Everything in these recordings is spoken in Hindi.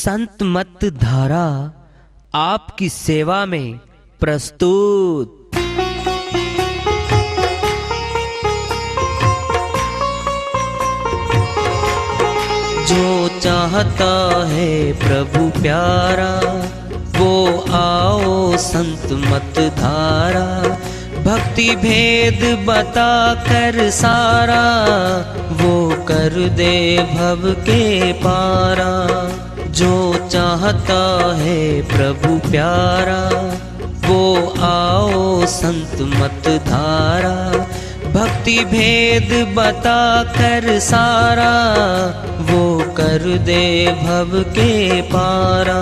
संत मत धारा आपकी सेवा में प्रस्तुत। जो चाहता है प्रभु प्यारा वो आओ संत मत धारा, भक्ति भेद बता कर सारा वो कर दे भव के पारा। जो चाहता है प्रभु प्यारा वो आओ संत मत धारा, भक्ति भेद बता कर सारा वो कर दे भव के पारा।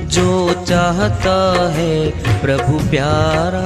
जो चाहता है प्रभु प्यारा।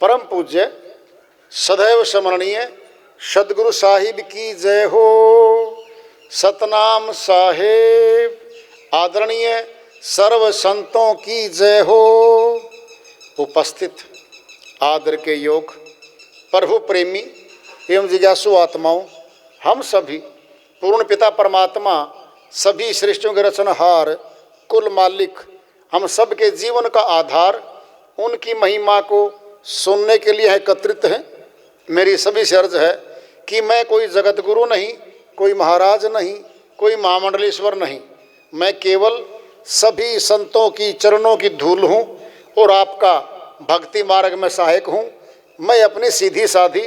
परम पूज्य सदैव स्मरणीय सदगुरु साहिब की जय हो। सतनाम साहेब आदरणीय सर्व संतों की जय हो। उपस्थित आदर के योग प्रभु प्रेमी एवं जिज्ञासु आत्माओं, हम सभी पूर्ण पिता परमात्मा सभी सृष्टियों के रचनहार कुल मालिक हम सब के जीवन का आधार उनकी महिमा को सुनने के लिए एकत्रित हैं। मेरी सभी से अर्ज है कि मैं कोई जगत गुरु नहीं, कोई महाराज नहीं, कोई महामंडलेश्वर नहीं, मैं केवल सभी संतों की चरणों की धूल हूँ और आपका भक्ति मार्ग में सहायक हूँ। मैं अपनी सीधी साधी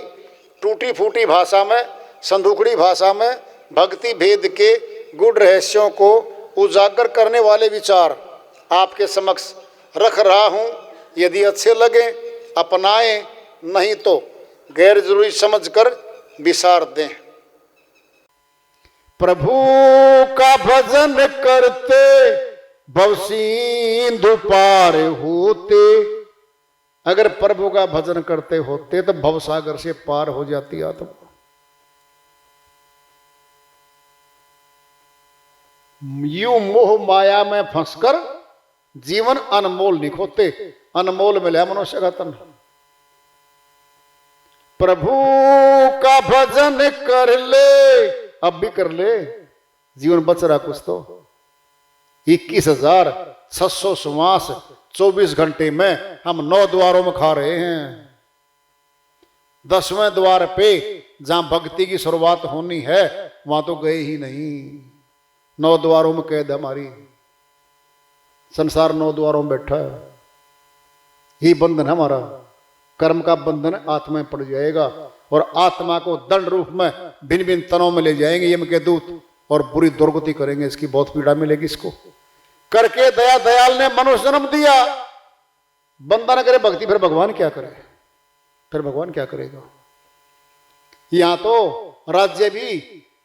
टूटी फूटी भाषा में, संदूकड़ी भाषा में भक्ति भेद के गुड़ रहस्यों को उजागर करने वाले विचार आपके समक्ष रख रहा हूँ। यदि अच्छे लगे अपनाएं, नहीं तो गैर जरूरी समझकर विसार दें। प्रभु का भजन करते भवसिंधु पार होते। अगर प्रभु का भजन करते होते तो भवसागर से पार हो जाती आत्मा। यूं मोह माया में फंसकर जीवन अनमोल नहीं खोते, अनमोल मिले मनुष्य का तन। प्रभु का भजन कर ले, अब भी कर ले, जीवन बच रहा कुछ तो। 21,600 श्वास 24 घंटे में हम 9 द्वारों में खा रहे हैं। 10वें द्वार पे जहां भक्ति की शुरुआत होनी है वहां तो गए ही नहीं। 9 द्वारों में कैद हमारी, संसार 9 द्वारों में बैठा है। ही बंधन हमारा, कर्म का बंधन आत्मा में पड़ जाएगा और आत्मा को दंड रूप में भिन्न भिन्न तनों में ले जाएंगे यम के दूत और बुरी दुर्गति करेंगे। इसकी बहुत पीड़ा मिलेगी इसको। करके दया दयाल ने मनुष्य जन्म दिया, बंदा न करे भक्ति, फिर भगवान क्या करे? फिर भगवान क्या करेगा? यहां तो राज्य भी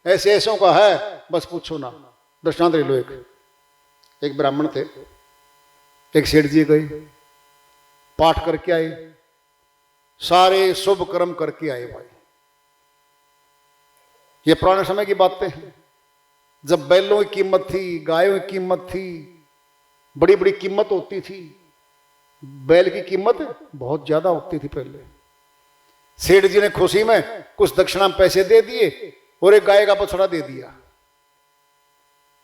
ऐसे ऐसों का है, बस पूछो ना। दृष्टांत ले लो। एक ब्राह्मण थे, एक सेठ जी गए, पाठ करके आए, सारे शुभ कर्म करके आए। भाई ये पुराने समय की बातें हैं, जब बैलों की कीमत थी, गायों की कीमत थी, बड़ी बड़ी कीमत होती थी। बैल की कीमत बहुत ज्यादा होती थी पहले। सेठ जी ने खुशी में कुछ दक्षिणा पैसे दे दिए और एक गाय का बछड़ा दे दिया।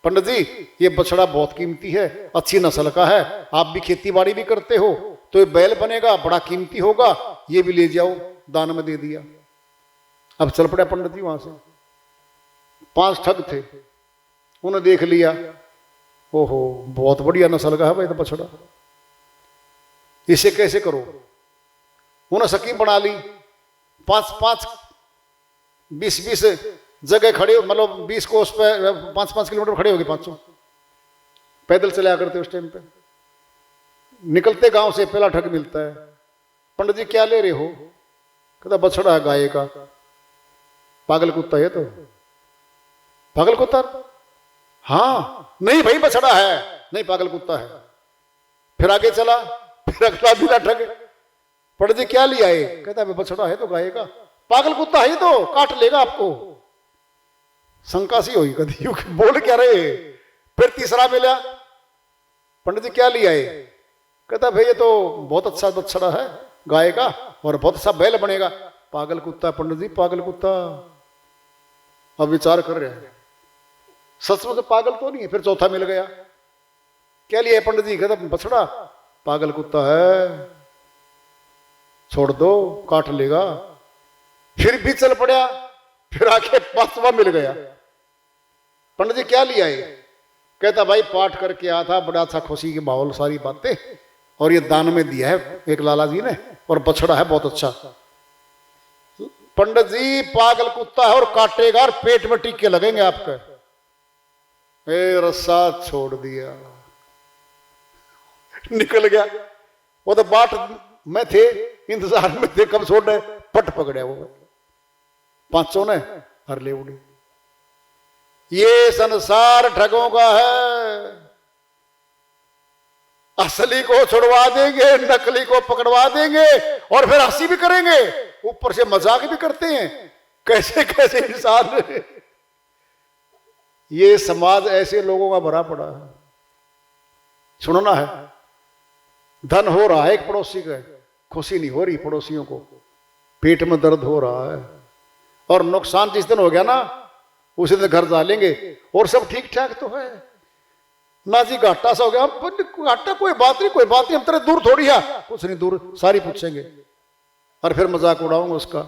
पंडित जी ये बछड़ा बहुत कीमती है, अच्छी नस्ल का है, आप भी खेती बाड़ी भी करते हो तो ये बैल बनेगा, बड़ा कीमती होगा, ये भी ले जाओ। दान में दे दिया। अब चल पड़ा पंडित जी वहां से। 5 ठग थे, उन्हें देख लिया, ओहो बहुत बढ़िया नस्ल का है भाई तो बछड़ा, इसे कैसे करो? उन्हें स्कीम बना ली। 5-5 20-20 जगह खड़े, मतलब 20 कोस पे 5-5 किलोमीटर खड़े हो गए। 500 पैदल चला करते उस टाइम पे। निकलते गांव से पहला ठग मिलता है। पंडित जी क्या ले रहे हो? कहता बछड़ा है गाय का। पागल कुत्ता है तो पागल कुत्ता। हाँ नहीं भाई बछड़ा है, नहीं पागल कुत्ता है। फिर आगे चला, फिर अगला भी ठग। पंडित जी क्या लिया है? कहता है बछड़ा है तो गाएगा, पागल कुत्ता है तो काट लेगा आपको। शंका सी हुई कभी बोल क्या रहे। फिर तीसरा मिला, पंडित जी क्या लिया है? कहता भाई ये तो बहुत अच्छा बछड़ा है, गाएगा और बहुत अच्छा बैल बनेगा। पागल कुत्ता पंडित जी, पागल कुत्ता। अब विचार कर रहे हैं सचमुच पागल तो नहीं है। फिर चौथा मिल गया, क्या लिया पंडित जी? कहता बछड़ा, पागल कुत्ता है, छोड़ दो काट लेगा। फिर भी चल पड़ा, फिर आके पांचवा मिल गया। पंडित जी क्या लिया है? कहता भाई पाठ करके आया था, बड़ा अच्छा खुशी के माहौल सारी बातें, और ये दान में दिया है एक लाला जी ने, और बछड़ा है बहुत अच्छा। पंडित जी पागल कुत्ता है और काटेगा और पेट में टीके लगेंगे आपके। रस्सा छोड़ दिया, निकल गया। वो तो बाट में थे, इंतजार में थे कब छोड़ रहे, पट पकड़े वो पांचों ने हर ले उड़ी। ये संसार ठगों का है, असली को छुड़वा देंगे, नकली को पकड़वा देंगे और फिर हंसी भी करेंगे, ऊपर से मजाक भी करते हैं। कैसे कैसे इंसान। ये समाज ऐसे लोगों का भरा पड़ा है। सुनना है, धन हो रहा है एक पड़ोसी का, खुशी नहीं हो रही पड़ोसियों को, पेट में दर्द हो रहा है, और नुकसान जिस दिन हो गया ना उसी दिन घर जा लेंगे, और सब ठीक ठाक तो है ना जी, घाटा सा हो गया, घाटा कोई बात नहीं, कोई बात नहीं, हम तेरे दूर थोड़ी है, कुछ नहीं दूर, सारी पूछेंगे और फिर मजाक उड़ाऊंगा उसका।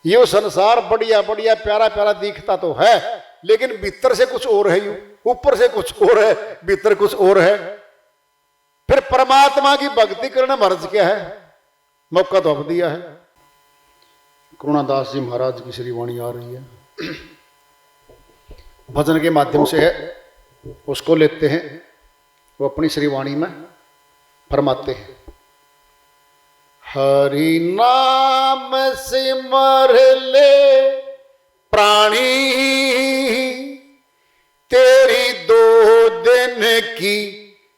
ये संसार बढ़िया बढ़िया प्यारा प्यारा दिखता तो है, लेकिन भीतर से कुछ और है, यूं ऊपर से कुछ और है, भीतर कुछ और है। फिर परमात्मा की भक्ति करना मर्ज क्या है, मौका तो अब दिया है। करुणादास जी महाराज की श्री वाणी आ रही है, भजन के माध्यम से है, उसको लेते हैं। वो अपनी श्री वाणी में फरमाते हैं, हरि नाम सिमर ले प्राणी, तेरी 2 दिन की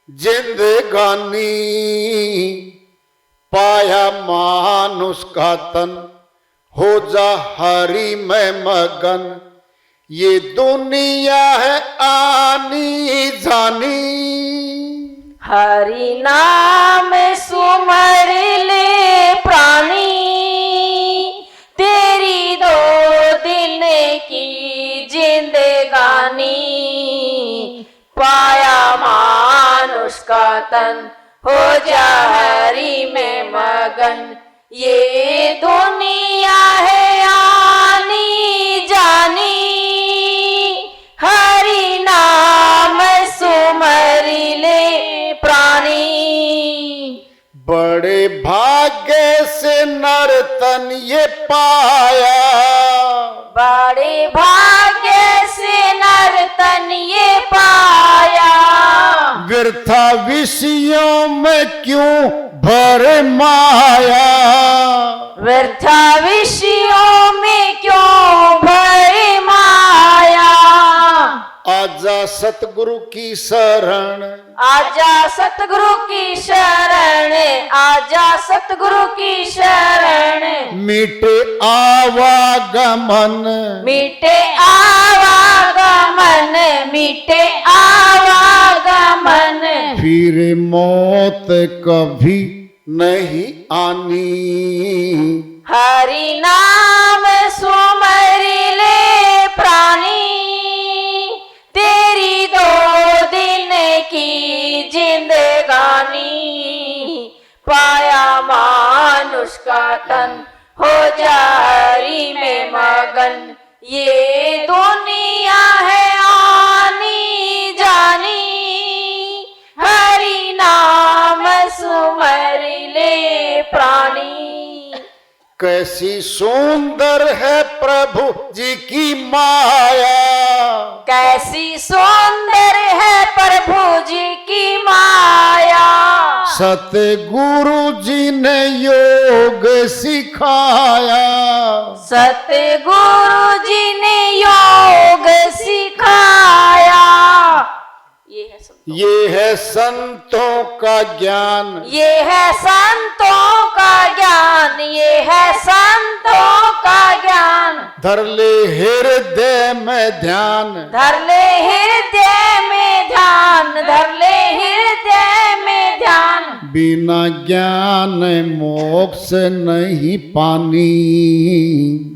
जिंदगानी, पाया मानुष का तन, हो जा हरि में मगन, ये दुनिया है आनी जानी। हरि नाम सुमर ले प्राणी, तेरी 2 दिन की जिंदगानी, पाया मानुष का तन, हो जा हरि में मगन, ये दुनिया है आनी जानी। हरि नाम सुमरि ले प्राणी, बड़े भाग्य से नर्तन ये पाया, बड़े भाग्य से नर्तन ये पाया, व्यर्था विषयों में क्यों भर माया, व्यर्था विषयों में क्यों भरे माया। आजा सतगुरु की शरण, आजा सतगुरु की शरण, आजा सतगुरु की शरण, मीटे आवागमन, मीटे आवागमन, मीटे आवागमन, फिर मौत कभी नहीं आनी। हरि नाम सुमरि ले प्राणी, तेरी 2 दिन की जिंदगानी, पाया मानुष का तन, हो जा हरि में मगन, ये दुनिया है आनी जानी। हरि नाम सुमरि ले प्राणी, कैसी सुंदर है प्रभु जी की माया, कैसी सुंदर है प्रभु जी की माया, सतगुरु जी ने योग सिखाया, सतगुरु जी ने योग सिखाया, ये है संतों का ज्ञान, ये है संतों का ज्ञान, ये है संतों का ज्ञान। धर ले हृदय में ध्यान, धर ले हृदय में ध्यान, धर ले हृदय में ध्यान। बिना ज्ञान मोक्ष नहीं पानी,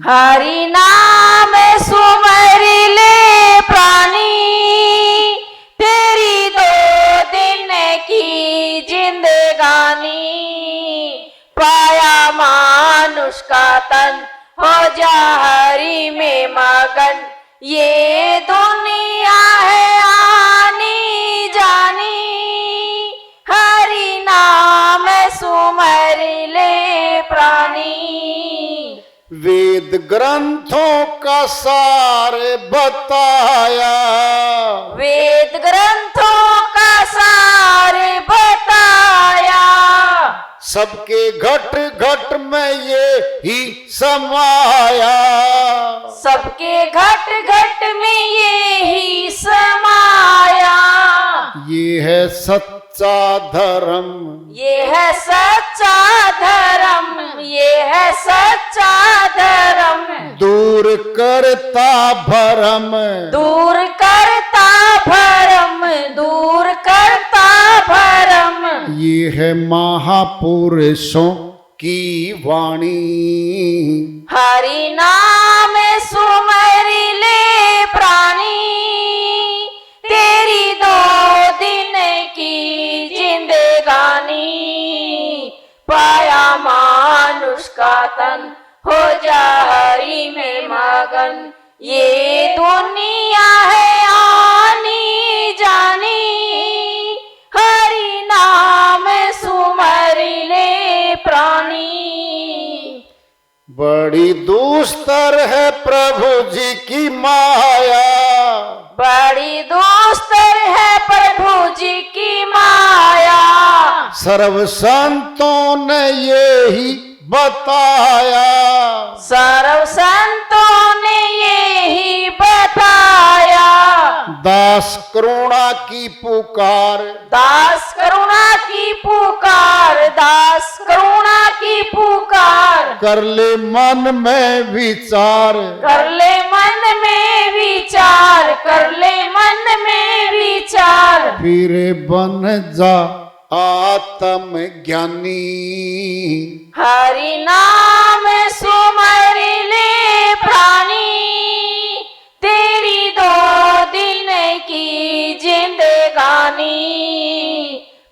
हरि नाम सुमर ले प्राणी, तेरी 2 दिन की जिंदगानी। पाया मानुष का तन, हो जा हरि में मगन, ये दुनिया है आनी जानी। हरि नाम सुमर ले प्राणी। वेद ग्रंथों का सार बताया, वेद ग्रंथों का सार बताया। सबके घट घट में ये ही समाया, सबके घट घट में ये ही समाया। ये है सच्चा धर्म, ये है सच्चा धर्म, ये है सच्चा धर्म। दूर करता भरम, दूर करता भरम, दूर करता भरम। ये है महापुरुषों की वाणी। हरि नाम सुमर ले प्राणी, तेरी 2 दिन की जिंदगानी। पाया मानुष का तन, हो जा हरि में मगन, ये दुनिया है आनी जानी। हरि नाम सुमर ले प्राणी। बड़ी दुस्तर है प्रभु जी की माया, बड़ी दुस्तर है प्रभु जी की माया। सर्व संतों ने ये ही बताया, सर्व संतों ने ये ही बताया। दास करुणा की पुकार, दास करुणा की पुकार, दास करुणा की पुकार। कर ले मन में विचार, कर ले मन में विचार, कर ले मन में विचार। फिर बन जा आत्म ज्ञानी। हरि नाम सुमर ले प्राणी, तेरी 2 दिन की जिंदगानी।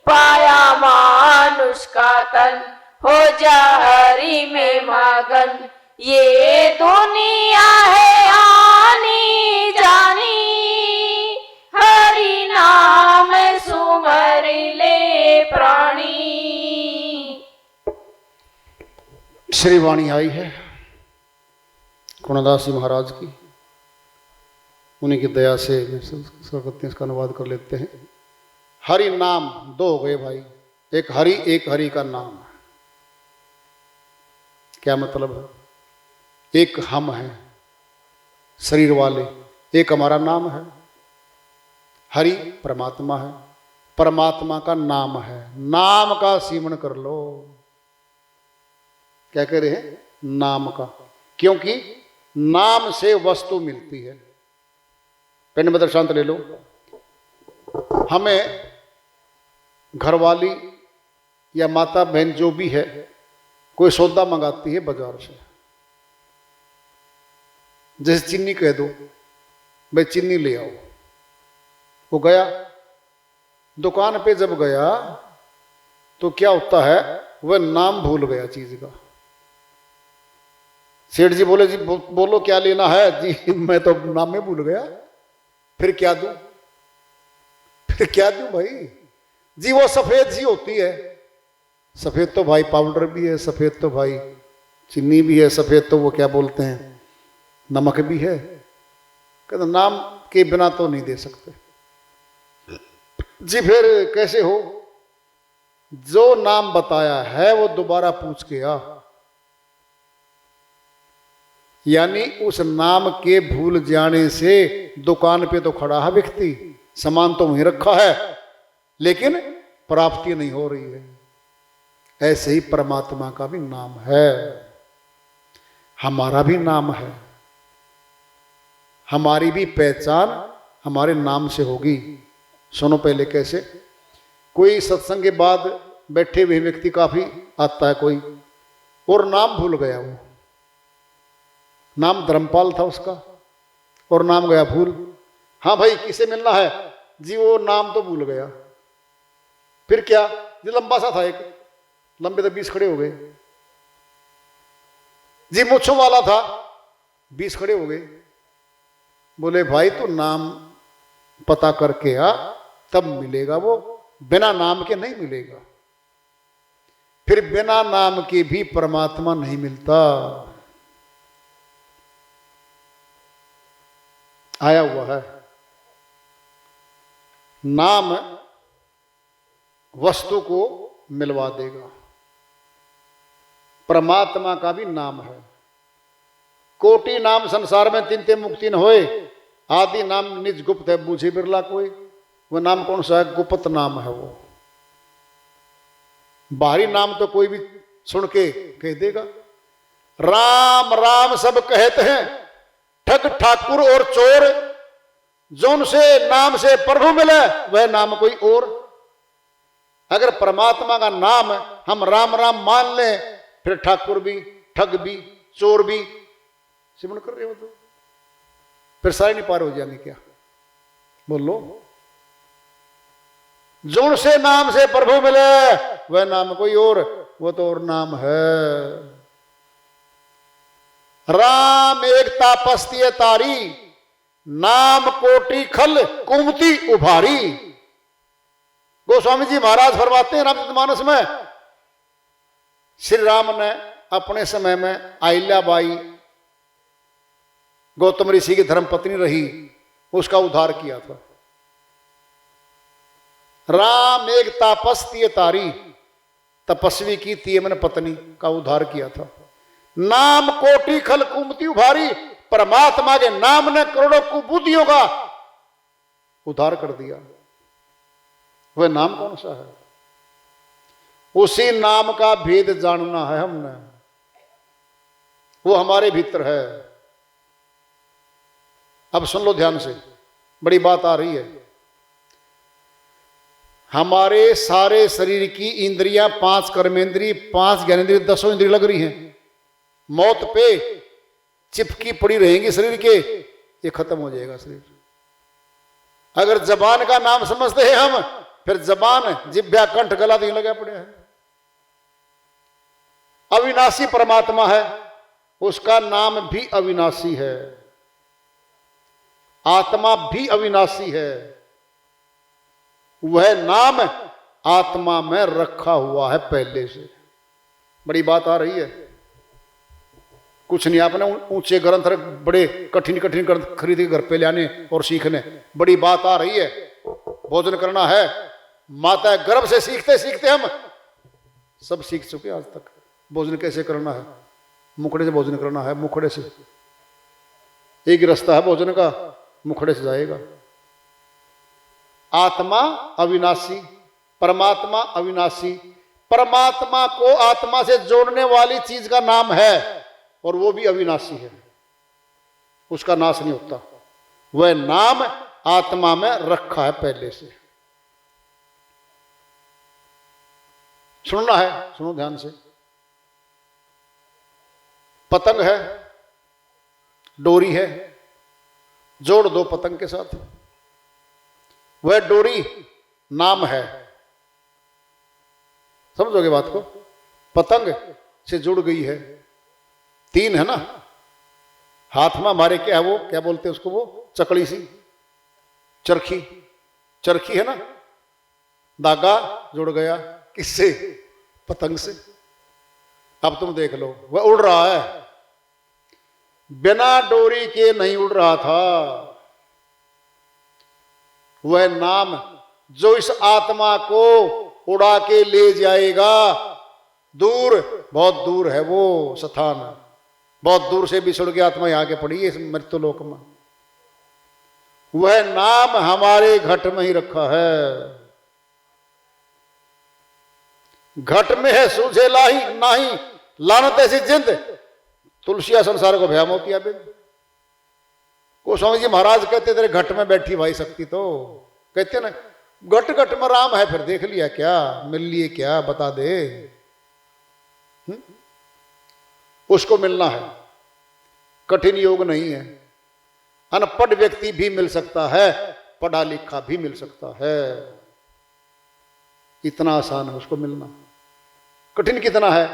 पाया मानुष का तन, हो जा हरि में मगन, ये दुनिया है आनी जानी। हरि नाम सुमर ले प्राणी। श्री वाणी आई है कुणादास जी महाराज की, उन्हीं की दया से इसका अनुवाद कर लेते हैं। हरि नाम 2 हो गए भाई, एक हरि का नाम है। क्या मतलब है? एक हम हैं शरीर वाले, एक हमारा नाम है। हरि परमात्मा है, परमात्मा का नाम है। नाम का सिमरन कर लो। क्या कह रहे हैं? नाम का, क्योंकि नाम से वस्तु मिलती है। पेन में दर्शांत ले लो। हमें घरवाली या माता बहन जो भी है, कोई सौदा मंगाती है बाजार से। जैसे चीनी कह दो, भाई चीनी ले आओ, वो गया दुकान पे। जब गया तो क्या होता है, वह नाम भूल गया चीज का। सेठ जी बोले, जी बोलो क्या लेना है? जी मैं तो नाम में भूल गया, फिर क्या दूं? फिर क्या दूं भाई? जी वो सफेद सी होती है। सफेद तो भाई पाउडर भी है, सफेद तो भाई चीनी भी है, सफेद तो वो क्या बोलते हैं नमक भी है। कहते नाम के बिना तो नहीं दे सकते। जी फिर कैसे हो? जो नाम बताया है वो दोबारा पूछ के आ। यानी उस नाम के भूल जाने से दुकान पे तो खड़ा है व्यक्ति, सामान तो वहीं रखा है, लेकिन प्राप्ति नहीं हो रही है। ऐसे ही परमात्मा का भी नाम है, हमारा भी नाम है, हमारी भी पहचान हमारे नाम से होगी। सुनो पहले कैसे। कोई सत्संग के बाद बैठे हुए व्यक्ति काफी आता है कोई, और नाम भूल गया, वो नाम धर्मपाल था उसका और नाम गया भूल। हाँ भाई किसे मिलना है जी, वो नाम तो भूल गया। फिर क्या जी, लंबा सा था एक, लंबे तो 20 खड़े हो गए जी, मूंछों वाला था 20 खड़े हो गए। बोले भाई तू नाम पता करके आ तब मिलेगा, वो बिना नाम के नहीं मिलेगा। फिर बिना नाम के भी परमात्मा नहीं मिलता। आया हुआ है नाम वस्तु को मिलवा देगा। परमात्मा का भी नाम है। कोटि नाम संसार में तीन ते मुक्ति न होए, आदि नाम निज गुप्त है बूझे बिरला कोई। वो नाम कौन सा है? गुप्त नाम है वो। बाहरी नाम तो कोई भी सुन के कह देगा। राम राम सब कहते हैं, ठग ठाकुर और चोर, जोन से नाम से प्रभु मिले वह नाम कोई और। अगर परमात्मा का नाम हम राम राम मान लें, फिर ठाकुर भी, ठग भी, चोर भी सिमरण कर रहे हो तो फिर सारे नहीं पार हो जाएंगे क्या? बोलो। जोन से नाम से प्रभु मिले वह नाम कोई और, वो तो और नाम है। राम एक तापस्तीय तारी, नाम कोटि खल कुमति उभारी। गोस्वामी जी महाराज फरमाते हैं रामचरितमानस में, श्री राम ने अपने समय में अहिल्याबाई गौतम ऋषि की धर्मपत्नी रही, उसका उद्धार किया था। राम एक तापस्तीय तारी, तपस्वी की तीयमन पत्नी का उद्धार किया था। नाम कोटि खल कुमति उभारी, परमात्मा के नाम ने करोड़ों कुबुद्धियों का उद्धार कर दिया। वह नाम कौन सा है? उसी नाम का भेद जानना है हमने, वो हमारे भीतर है। अब सुन लो ध्यान से, बड़ी बात आ रही है। हमारे सारे शरीर की इंद्रियां, 5 कर्मेंद्रिय, 5 ज्ञानेंद्रिय, 10 इंद्रिय लग रही हैं। मौत पे चिपकी पड़ी रहेंगी शरीर के, ये खत्म हो जाएगा शरीर। अगर जबान का नाम समझते हैं हम, फिर जबान, जिह्वा, कंठ, गला तो लगा पड़े हैं। अविनाशी परमात्मा है, उसका नाम भी अविनाशी है, आत्मा भी अविनाशी है। वह नाम आत्मा में रखा हुआ है पहले से। बड़ी बात आ रही है। कुछ नहीं, आपने ऊंचे ग्रंथ, बड़े कठिन कठिन ग्रंथ खरीद के घर पे लाने और सीखने। बड़ी बात आ रही है। भोजन करना है, माता गर्भ से सीखते सीखते हम सब सीख चुके आज तक। भोजन कैसे करना है? मुखड़े से भोजन करना है, मुखड़े से। एक ही रास्ता है भोजन का, मुखड़े से जाएगा। आत्मा अविनाशी, परमात्मा अविनाशी। परमात्मा को आत्मा से जोड़ने वाली चीज का नाम है, और वो भी अविनाशी है, उसका नाश नहीं होता। वह नाम आत्मा में रखा है पहले से। सुनना है, सुनो ध्यान से। पतंग है, डोरी है, जोड़ दो पतंग के साथ, वह डोरी नाम है। समझोगे बात को? पतंग से जुड़ गई है, 3 है ना। हाथ में हमारे क्या है, वो क्या बोलते हैं उसको, वो चकड़ी सी, चरखी, चरखी है ना। धागा जुड़ गया किससे? पतंग से। अब तुम देख लो, वह उड़ रहा है, बिना डोरी के नहीं उड़ रहा था। वह नाम जो इस आत्मा को उड़ा के ले जाएगा दूर, बहुत दूर है वो स्थान, बहुत दूर से बिछुड़ के आत्मा यहां के पड़ी है इस मृत्युलोक में। वह नाम हमारे घट में ही रखा है। घट में है सूझे लाही नाही, लानत ऐसी जिंद, तुलसिया संसार को भया मोतिया बिंद। गोस्वामी जी महाराज कहते तेरे घट में बैठी भाई शक्ति, तो कहते ना घट घट में राम है, फिर देख लिया क्या, मिल लिए क्या, बता दे। उसको मिलना है, कठिन योग नहीं है। अनपढ़ व्यक्ति भी मिल सकता है, पढ़ा लिखा भी मिल सकता है, इतना आसान है उसको मिलना। कठिन कितना है?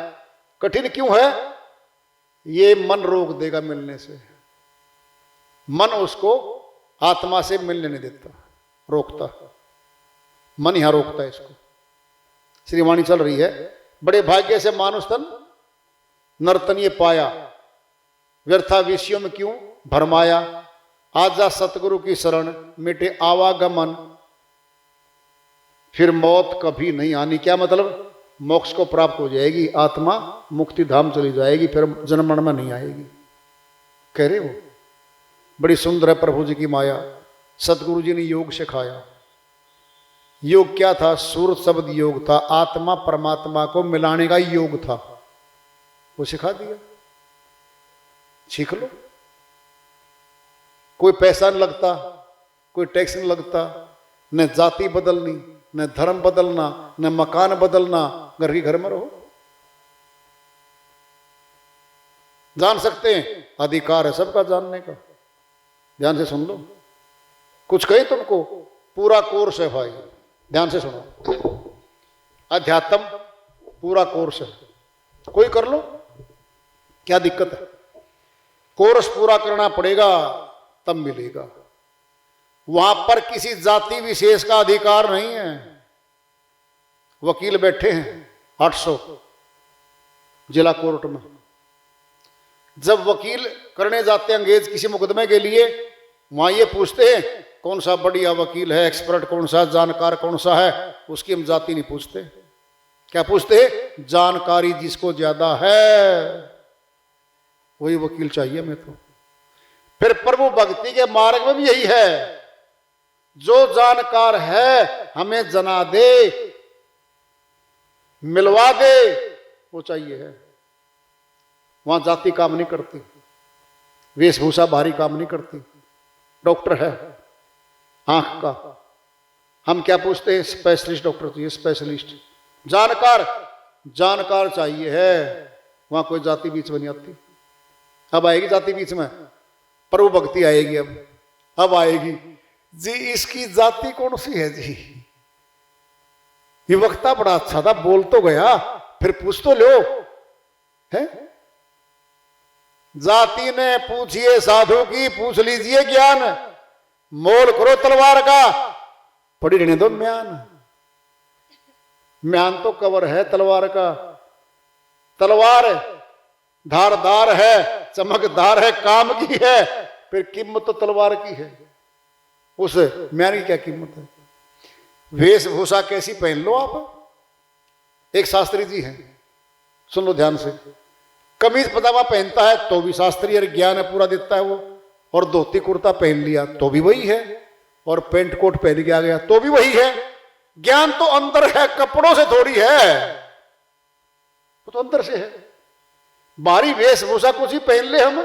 कठिन क्यों है? ये मन रोक देगा मिलने से, मन उसको आत्मा से मिलने नहीं देता, रोकता, मन यहां रोकता है इसको। श्रीवाणी चल रही है, बड़े भाग्य से मानुष तन नर्तन ये पाया, व्यर्था विषयों में क्यों भरमाया, आजा सतगुरु की शरण मिटे आवागमन, फिर मौत कभी नहीं आनी। क्या मतलब? मोक्ष को प्राप्त हो जाएगी, आत्मा मुक्ति धाम चली जाएगी, फिर जन्म मरण में नहीं आएगी। कह रहे हो बड़ी सुंदर है प्रभु जी की माया। सतगुरु जी ने योग सिखाया। योग क्या था? सूरत शब्द योग था, आत्मा परमात्मा को मिलाने का योग था, वो सिखा दिया, सीख लो। कोई पैसा नहीं लगता, कोई टैक्स नहीं लगता, न जाति बदलनी, न धर्म बदलना, न मकान बदलना, घर ही घर में रहो। जान सकते हैं, अधिकार है सबका जानने का। ध्यान से सुन लो, कुछ कहे तुमको, पूरा कोर्स है भाई, ध्यान से सुनो। अध्यात्म पूरा कोर्स है, कोई कर लो, क्या दिक्कत है? कोर्स पूरा करना पड़ेगा तब मिलेगा। वहां पर किसी जाति विशेष का अधिकार नहीं है। वकील बैठे हैं 800 जिला कोर्ट में, जब वकील करने जाते हैं अंग्रेज किसी मुकदमे के लिए, वहां ये पूछते हैं कौन सा बढ़िया वकील है, एक्सपर्ट कौन सा, जानकार कौन सा है, उसकी हम जाति नहीं पूछते। क्या पूछते हैं? जानकारी जिसको ज्यादा है वही वकील चाहिए हमें तो। फिर प्रभु भक्ति के मार्ग में भी यही है, जो जानकार है हमें जना दे, मिलवा दे, वो चाहिए है। वहां जाति काम नहीं करती, वेशभूषा भारी काम नहीं करती। डॉक्टर है आंख का, हम क्या पूछते हैं? स्पेशलिस्ट डॉक्टर चाहिए, स्पेशलिस्ट जानकार, जानकार चाहिए है। वहां कोई जाति बीच में नहीं आती। अब आएगी जाति बीच में, प्रभु भक्ति आएगी। अब आएगी जी, इसकी जाति कौन सी है जी? ये वक्ता बड़ा अच्छा था, बोल तो गया, फिर पूछ तो लो है। जाति ने पूछिए साधु की, पूछ लीजिए ज्ञान, मोल करो तलवार का, पड़ी रहने दो म्यान। म्यान तो कवर है तलवार का, तलवार धारदार है, चमकदार है, काम की है, फिर कीमत तो तलवार की है, उस म्यान की क्या कीमत है? वेशभूषा कैसी पहन लो आप। एक शास्त्री जी हैं, सुन लो ध्यान से, कमीज पजामा पहनता है तो भी शास्त्रीय ज्ञान है पूरा देता है वो, और धोती कुर्ता पहन लिया तो भी वही है, और पेंट कोट पहन के आ गया तो भी वही है। ज्ञान तो अंदर है, कपड़ों से थोड़ी है, वो तो अंदर से है। बाहरी वेशभूषा कुछ ही पहन ले हम,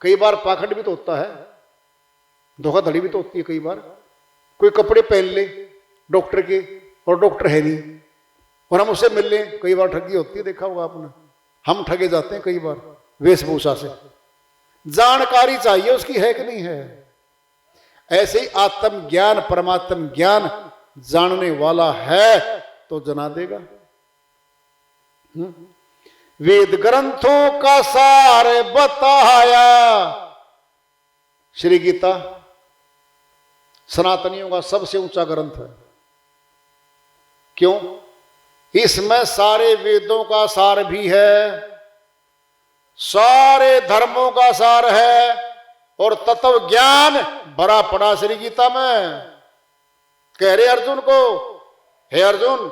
कई बार पाखंड भी तो होता है, धोखाधड़ी भी तो होती है कई बार। कोई कपड़े पहन ले डॉक्टर के और डॉक्टर है नहीं, और हम उससे मिल लें, कई बार ठगी होती है, देखा होगा आपने, हम ठगे जाते हैं कई बार वेशभूषा से। जानकारी चाहिए उसकी है कि नहीं है। ऐसे ही आत्म ज्ञान, परमात्म ज्ञान जानने वाला है तो जना देगा। वेद ग्रंथों का सार बताया, श्री गीता सनातनियों का सबसे ऊंचा ग्रंथ है। क्यों? इसमें सारे वेदों का सार भी है, सारे धर्मों का सार है, और तत्व ज्ञान भरा पड़ा श्री गीता में। कह रहे अर्जुन को, हे अर्जुन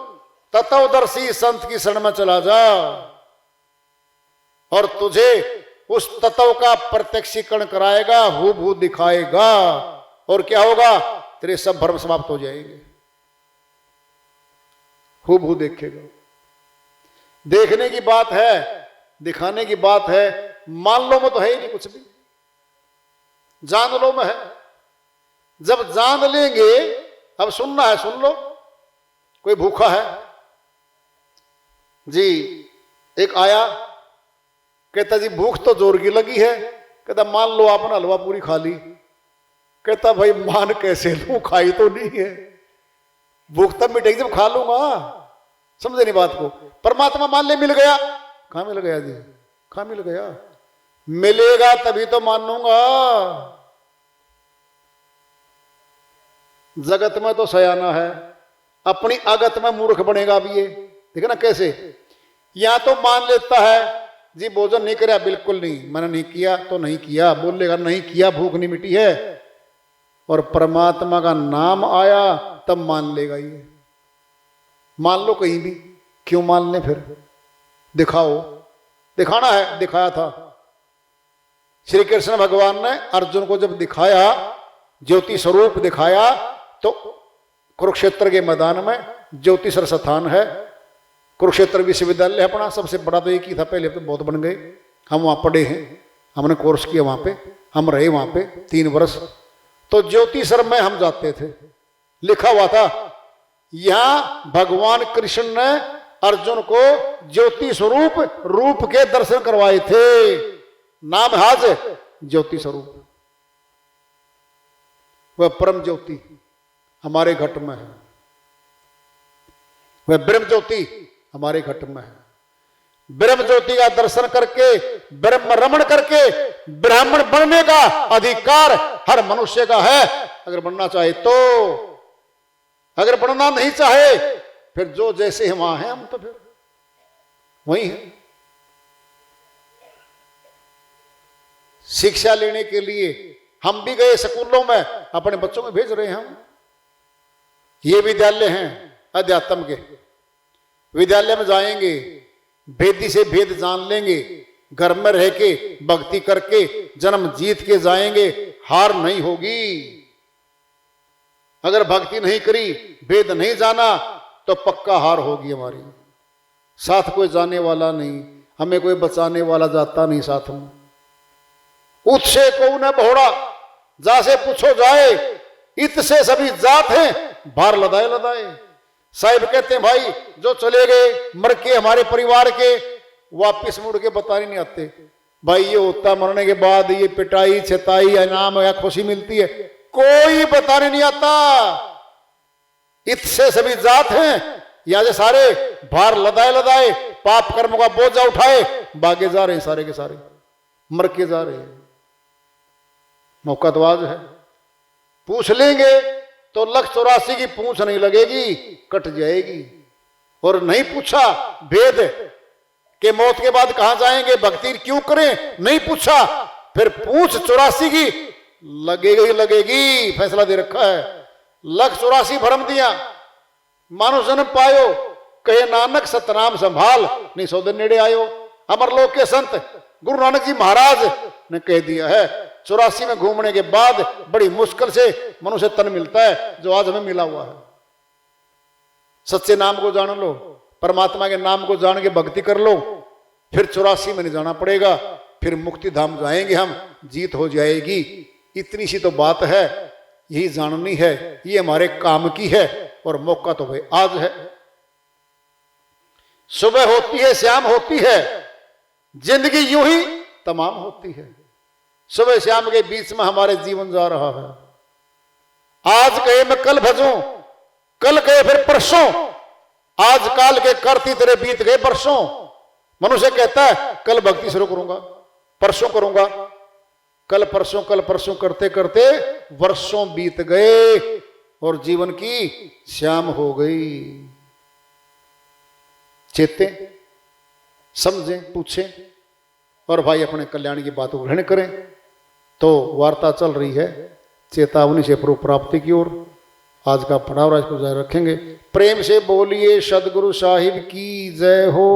तत्वदर्शी संत की शरण में चला जा, और तुझे उस तत्व का प्रत्यक्षीकरण कराएगा, हूबहू दिखाएगा, और क्या होगा? तेरे सब भ्रम समाप्त हो जाएंगे। हूबहू देखेगा। देखने की बात है, दिखाने की बात है, मान लो में तो है ही नहीं कुछ भी, जान लो में है। जब जान लेंगे, अब सुनना है सुन लो। कोई भूखा है जी, एक आया, कहता जी भूख तो जोर की लगी है। कहता मान लो आपने हलवा पूरी खा ली। कहता भाई मान कैसे लूं, खाई तो नहीं है। भूख तब मिटेगी जब खा लूंगा। समझे नहीं बात को। परमात्मा मान ले मिल गया, कहां मिल गया जी, कहां मिल गया, मिलेगा तभी तो मानूंगा। जगत में तो सयाना है, अपनी अगत में मूर्ख बनेगा। अब ये ठीक है ना कैसे, यहां तो मान लेता है जी भोजन नहीं कराया, बिल्कुल नहीं, मैंने नहीं किया तो नहीं किया, बोलेगा नहीं किया, भूख नहीं मिटी है। और परमात्मा का नाम आया तब मान लेगा। ये मान लो कहीं भी, क्यों मान ले फिर, दिखाओ, दिखाना है, दिखाया था श्री कृष्ण भगवान ने अर्जुन को जब दिखाया, ज्योति स्वरूप दिखाया, तो कुरुक्षेत्र के मैदान में ज्योति सरस्थान है, कुरुक्षेत्र विश्वविद्यालय है अपना, सबसे बड़ा तो एक ही था, पहले तो बहुत बन गए। हम वहां पढ़े हैं, हमने कोर्स किया वहां पे, हम रहे वहां पे 3 वर्ष। तो ज्योतिसर में हम जाते थे, लिखा हुआ था यहां भगवान कृष्ण ने अर्जुन को ज्योति स्वरूप रूप के दर्शन करवाए थे। नाम हाज ज्योति स्वरूप, वह परम ज्योति हमारे घट में है, वह ब्रह्म ज्योति हमारे घट में है। ब्रह्म ज्योति का दर्शन करके, ब्रह्म रमण करके ब्राह्मण बनने का अधिकार हर मनुष्य का है, अगर बनना चाहे तो। अगर बनना नहीं चाहे फिर जो जैसे हम वहां हैं, हम तो फिर वही हैं। शिक्षा लेने के लिए हम भी गए स्कूलों में, अपने बच्चों को भेज रहे हैं हम। ये विद्यालय हैं अध्यात्म के, विद्यालय में जाएंगे, भेदी से भेद जान लेंगे, घर में रह के भक्ति करके जन्म जीत के जाएंगे, हार नहीं होगी। अगर भक्ति नहीं करी, भेद नहीं जाना, तो पक्का हार होगी हमारी। साथ कोई जाने वाला नहीं, हमें कोई बचाने वाला जाता नहीं साथ में। उत्से को न बहुड़ा, जा से पूछो जाए, इत से सभी जात हैं, भार लदाए लदाए। साहिब कहते हैं भाई जो चले गए मर के हमारे परिवार के, वापिस मुड़ के बताने नहीं आते। भाई ये होता मरने के बाद, ये पिटाई छताई इनाम या खुशी मिलती है, कोई बताने नहीं आता। इससे सभी जात हैं, या से सारे भार लदाए लदाए, पाप कर्म का बोझा उठाए, भागे जा रहे हैं, सारे के सारे मर के जा रहे हैं। मौका तो आज है, पूछ लेंगे तो 184 की पूछ नहीं लगेगी, कट जाएगी। और नहीं पूछा भेद के मौत के बाद कहां जाएंगे, भक्ति क्यों करें, नहीं पूछा, फिर पूछ 84 की लगेगी ही लगेगी, फैसला दे रखा है। 184 भरम दिया, मानो जन्म पायो, कहे नानक सतनाम संभाल, नहीं सौ दिन नेड़े आयो। अमरलोक के संत गुरु नानक जी महाराज ने कह दिया है, 84 में घूमने के बाद बड़ी मुश्किल से मनुष्य तन मिलता है, जो आज हमें मिला हुआ है। सच्चे नाम को जान लो, परमात्मा के नाम को जान के भक्ति कर लो, फिर 84 में नहीं जाना पड़ेगा, फिर मुक्ति धाम जाएंगे हम, जीत हो जाएगी। इतनी सी तो बात है, यही जाननी है, ये हमारे काम की है, और मौका तो भाई आज है। सुबह होती है, शाम होती है, जिंदगी यूं ही तमाम होती है। सुबह शाम के बीच में हमारे जीवन जा रहा है। आज कहे मैं कल भजूं, कल कहे फिर परसों, आज काल के करती तेरे बीत गए परसों। मनुष्य कहता है कल भक्ति शुरू करूंगा, परसों करूंगा, कल परसों करते करते वर्षों बीत गए और जीवन की शाम हो गई। चेतें, समझें, पूछें और भाई अपने कल्याण की बात को ग्रहण करें। तो वार्ता चल रही है चेतावनी से प्रभु प्राप्ति की ओर। आज का पढ़ावा इसको जारी रखेंगे। प्रेम से बोलिए सदगुरु साहिब की जय हो।